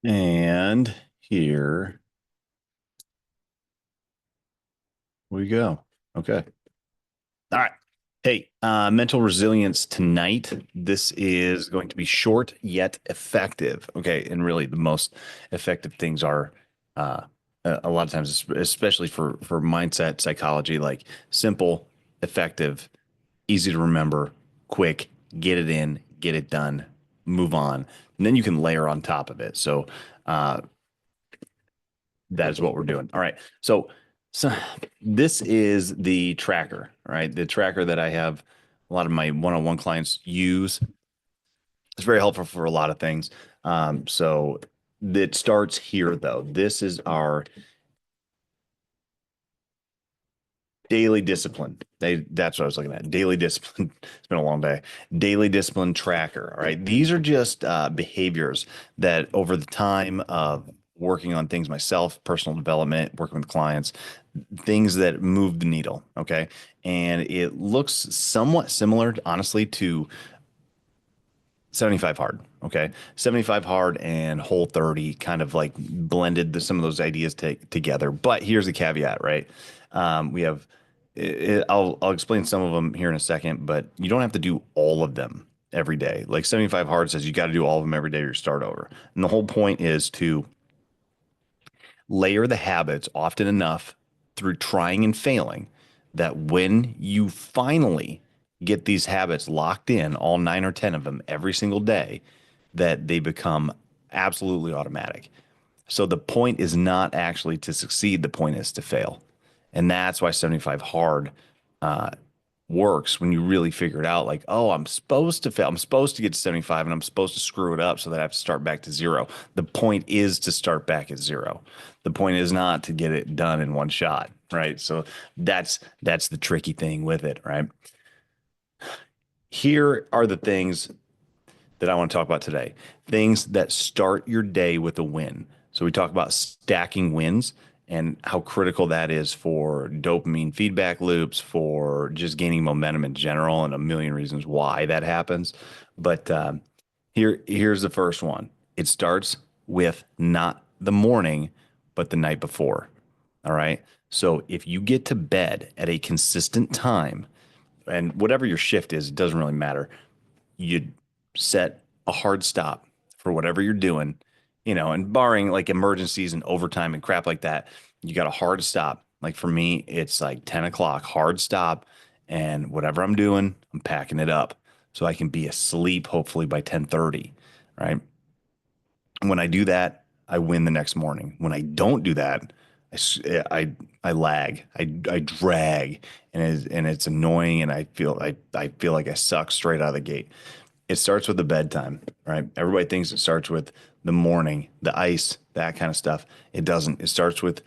And here we go. Okay. All right. Hey, mental resilience tonight. This is going to be short yet effective. Okay. And really, the most effective things are a lot of times, especially for mindset psychology, like simple, effective, easy to remember, quick, get it in, get it done, move on. And then you can layer on top of it. So, uh, that is what we're doing. All right. So this is the tracker, right? The tracker that I have a lot of my one-on-one clients use. It's very helpful for a lot of things. So it starts here though. This is our daily discipline. That's what I was looking at. Daily discipline. It's been a long day. Daily discipline tracker. All right. These are just behaviors that over the time of working on things myself, personal development, working with clients, things that move the needle. Okay. And it looks somewhat similar, honestly, to 75 hard. Okay. 75 hard and whole 30 kind of like blended some of those ideas together. But here's the caveat, right? We have, I'll explain some of them here in a second, but you don't have to do all of them every day. Like 75 hard says you got to do all of them every day or start over. And the whole point is to layer the habits often enough through trying and failing that when you finally get these habits locked in, all nine or 10 of them every single day, that they become absolutely automatic. So the point is not actually to succeed, the point is to fail. And that's why 75 hard works when you really figure it out. Like, oh, I'm supposed to fail. I'm supposed to get to 75 and I'm supposed to screw it up so that I have to start back to zero. The point is to start back at zero. The point is not to get it done in one shot, right? So that's the tricky thing with it, right? Here are the things that I want to talk about today. Things that start your day with a win. So we talk about stacking wins and how critical that is for dopamine feedback loops, for just gaining momentum in general, and a million reasons why that happens. But here's the first one. It starts with not the morning, but the night before. All right. So if you get to bed at a consistent time, and whatever your shift is, it doesn't really matter, you set a hard stop for whatever you're doing, and barring like emergencies and overtime and crap like that, you got a hard stop. Like for me, it's like 10 o'clock, hard stop. And whatever I'm doing, I'm packing it up so I can be asleep hopefully by 10:30. Right. When I do that, I win the next morning. When I don't do that, I lag, I drag, and it's annoying, and I feel like I suck straight out of the gate. It starts with the bedtime, right? Everybody thinks it starts with the morning, the ice, that kind of stuff. It doesn't. It starts with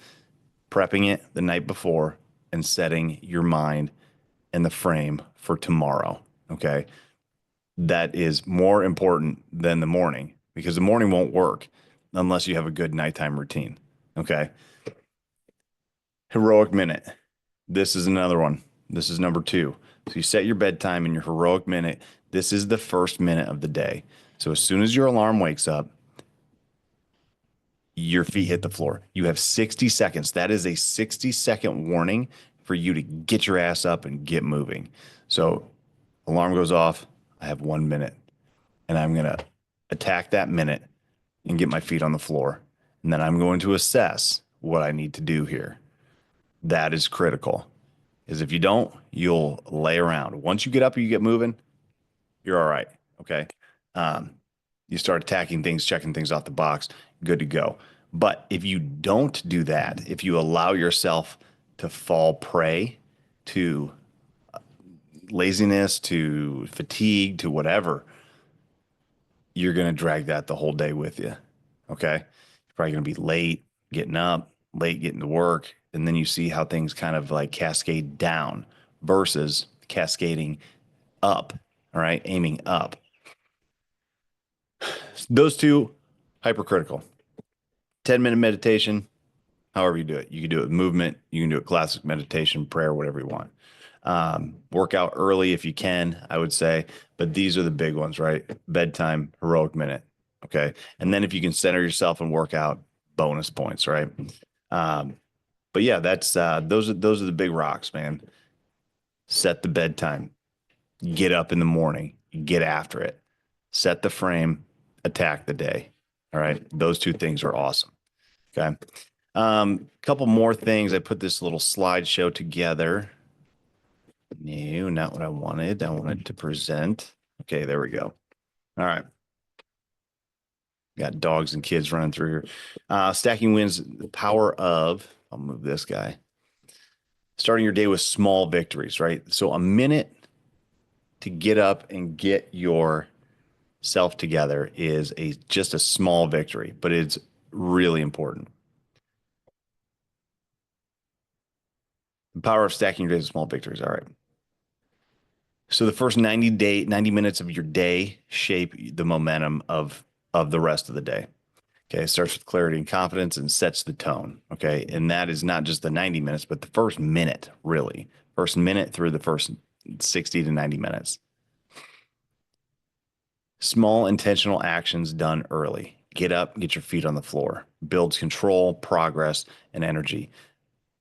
prepping it the night before and setting your mind and the frame for tomorrow. Okay. That is more important than the morning because the morning won't work unless you have a good nighttime routine. Okay. Heroic minute. This is another one. This is number two. So you set your bedtime and your heroic minute. This is the first minute of the day. So as soon as your alarm wakes up, your feet hit the floor. You have 60 seconds. That is a 60-second warning for you to get your ass up and get moving. So alarm goes off. I have 1 minute and I'm going to attack that minute and get my feet on the floor. And then I'm going to assess what I need to do here. That is critical. Is if you don't, you'll lay around. Once you get up and you get moving, you're all right. Okay. Um, you start attacking things, checking things off the box, good to go. But if you don't do that, if you allow yourself to fall prey to laziness, to fatigue, to whatever, you're going to drag that the whole day with you. Okay. You're probably going to be late getting up, late getting to work. And then you see how things kind of like cascade down versus cascading up. All right. Aiming up. Those two, hypercritical. 10-minute meditation, however you do it. You can do it with movement. You can do it classic meditation, prayer, whatever you want. Work out early if you can, I would say. But these are the big ones, right? Bedtime, heroic minute. Okay. And then if you can center yourself and work out, bonus points, right? Um, but yeah, that's those are the big rocks, man. Set the bedtime, get up in the morning, get after it, set the frame, attack the day. All right. Those two things are awesome. Okay. Couple more things. I put this little slideshow together. No, not what I wanted. I wanted to present. Okay, there we go. All right. Got dogs and kids running through here. Stacking wins, the power of, I'll move this guy. Starting your day with small victories, right? So a minute to get up and get yourself together is a just a small victory, but it's really important. The power of stacking your days with small victories. All right. So the first 90 minutes of your day shape the momentum of the rest of the day. Okay, it starts with clarity and confidence and sets the tone. Okay, and that is not just the 90 minutes, but the first minute, really. First minute through the first 60 to 90 minutes. Small intentional actions done early. Get up, get your feet on the floor. Builds control, progress, and energy.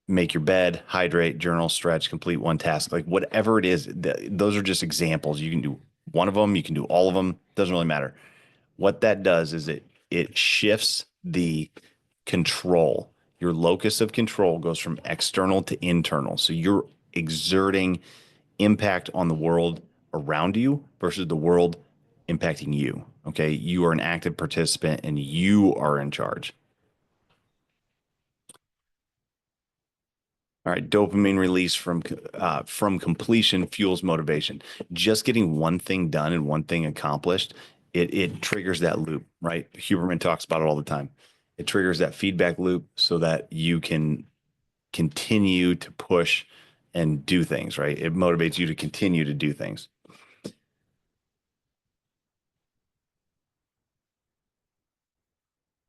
Make your bed, hydrate, journal, stretch, complete one task. Like whatever it is, those are just examples. You can do one of them, you can do all of them, doesn't really matter. What that does is it shifts the control. Your locus of control goes from external to internal. So you're exerting impact on the world around you versus the world impacting you. Okay. You are an active participant and you are in charge. All right, dopamine release from completion fuels motivation. Just getting one thing done and one thing accomplished, it triggers that loop, right? Huberman talks about it all the time. It triggers that feedback loop so that you can continue to push and do things, right? It motivates you to continue to do things.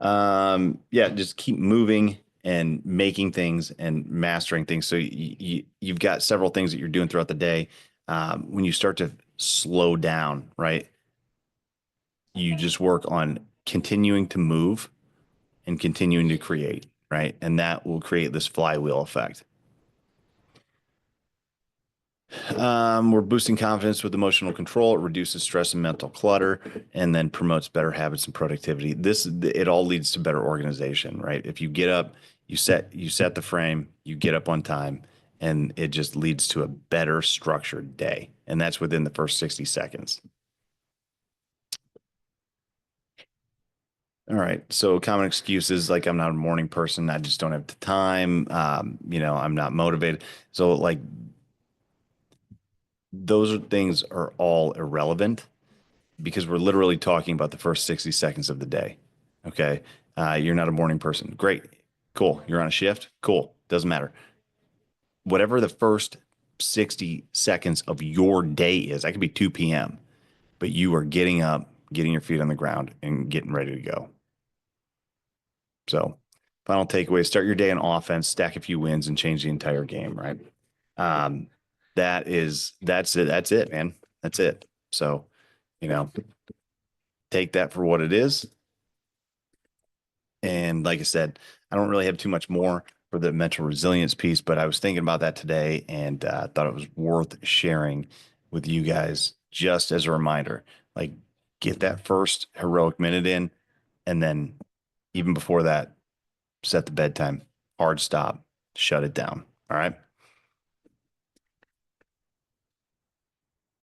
Yeah, just keep moving and making things and mastering things. So you've got several things that you're doing throughout the day. When you start to slow down, right, you just work on continuing to move and continuing to create, right? And that will create this flywheel effect. We're boosting confidence with emotional control. It reduces stress and mental clutter, and then promotes better habits and productivity. It all leads to better organization, right? If you get up, you set the frame, you get up on time, and it just leads to a better structured day. And that's within the first 60 seconds. All right. So common excuses like I'm not a morning person. I just don't have the time. I'm not motivated. So like those things are all irrelevant because we're literally talking about the first 60 seconds of the day. Okay. You're not a morning person. Great. Cool. You're on a shift. Cool. Doesn't matter. Whatever the first 60 seconds of your day is, that could be 2 p.m., but you are getting up, getting your feet on the ground, and getting ready to go. So, final takeaway: start your day on offense, stack a few wins, and change the entire game, right? Um, that's it. That's it, man. That's it. So, you know, take that for what it is. And like I said, I don't really have too much more for the mental resilience piece, but I was thinking about that today and thought it was worth sharing with you guys just as a reminder. Like, get that first heroic minute in, and then even before that, set the bedtime, hard stop, shut it down. All right.